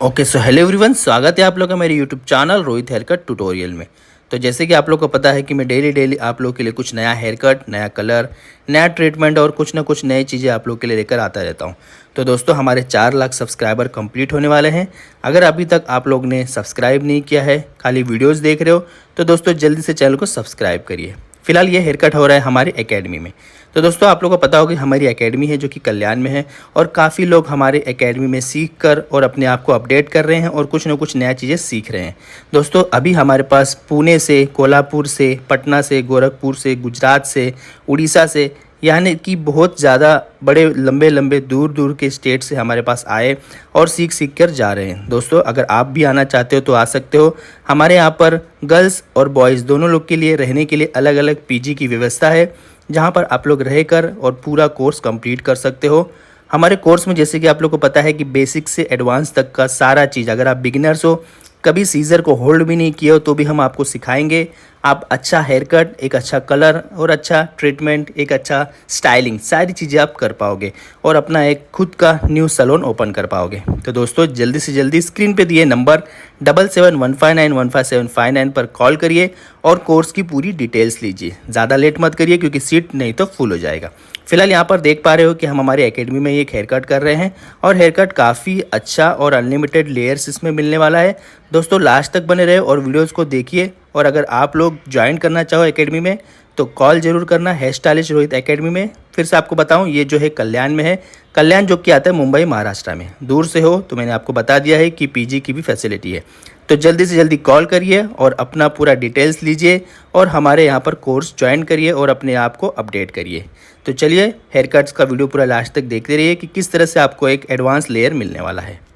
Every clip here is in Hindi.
ओके सो हेलो एवरीवन, स्वागत है आप लोग का मेरे YouTube channel Rohit hair cut tutorial में। तो जैसे कि आप लोग को पता है कि मैं डेली आप लोग के लिए कुछ नया हेयर कट, नया कलर, नया ट्रीटमेंट और कुछ ना कुछ नई चीज़ें आप लोग के लिए लेकर आता रहता हूं। तो दोस्तों, हमारे 4 लाख सब्सक्राइबर कंप्लीट होने वाले हैं। अगर अभी तक आप लोग ने सब्सक्राइब नहीं किया है, खाली वीडियोज़ देख रहे हो, तो दोस्तों जल्दी से चैनल को सब्सक्राइब करिए। फिलहाल ये हेयर कट हो रहा है हमारी एकेडमी में। तो दोस्तों, आप लोगों को पता होगा कि हमारी एकेडमी है जो कि कल्याण में है, और काफ़ी लोग हमारे एकेडमी में सीख कर और अपने आप को अपडेट कर रहे हैं और कुछ ना कुछ नया चीज़ें सीख रहे हैं। दोस्तों, अभी हमारे पास पुणे से, कोल्हापुर से, पटना से, गोरखपुर से, गुजरात से, उड़ीसा से, यानी कि बहुत ज़्यादा बड़े लंबे लंबे दूर दूर के स्टेट से हमारे पास आए और सीख सीख कर जा रहे हैं। दोस्तों, अगर आप भी आना चाहते हो तो आ सकते हो। हमारे यहाँ पर गर्ल्स और बॉयज़ दोनों लोग के लिए रहने के लिए अलग अलग पीजी की व्यवस्था है, जहाँ पर आप लोग रहकर और पूरा कोर्स कंप्लीट कर सकते हो। हमारे कोर्स में जैसे कि आप लोग को पता है कि बेसिक से एडवांस तक का सारा चीज़, अगर आप बिगिनर्स हो, कभी सीज़र को होल्ड भी नहीं किया हो, तो भी हम आपको सिखाएंगे। आप अच्छा हेयर कट, एक अच्छा कलर और अच्छा ट्रीटमेंट, एक अच्छा स्टाइलिंग, सारी चीज़ें आप कर पाओगे और अपना एक खुद का न्यू सैलून ओपन कर पाओगे। तो दोस्तों, जल्दी से जल्दी स्क्रीन पे दिए नंबर 7715915759 पर कॉल करिए और कोर्स की पूरी डिटेल्स लीजिए। ज़्यादा लेट मत करिए, क्योंकि सीट नहीं तो फुल हो जाएगा। फिलहाल यहाँ पर देख पा रहे हो कि हम हमारी एकेडमी में एक हेयर कट कर रहे हैं, और हेयर कट काफ़ी अच्छा और अनलिमिटेड लेयर्स इसमें मिलने वाला है। दोस्तों, लास्ट तक बने रहे और वीडियोस को देखिए। और अगर आप लोग ज्वाइन करना चाहो एकेडमी में, तो कॉल ज़रूर करना हेयर स्टाइलिस्ट रोहित एकेडमी में। फिर से आपको बताऊं, ये जो है कल्याण में है। कल्याण जो कि आता है मुंबई, महाराष्ट्र में। दूर से हो तो मैंने आपको बता दिया है कि पीजी की भी फैसिलिटी है। तो जल्दी से जल्दी कॉल करिए और अपना पूरा डिटेल्स लीजिए और हमारे यहाँ पर कोर्स ज्वाइन करिए और अपने आप को अपडेट करिए। तो चलिए, हेयर कट्स का वीडियो पूरा लास्ट तक देखते रहिए कि किस तरह से आपको एक एडवांस लेयर मिलने वाला है।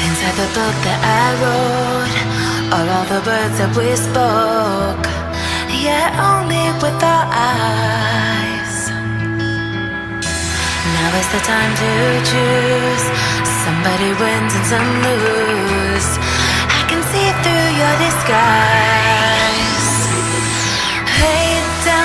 Inside the book that I wrote are all the words that we spoke, yet only with our eyes. Now is the time to choose. Somebody wins and some lose. sky.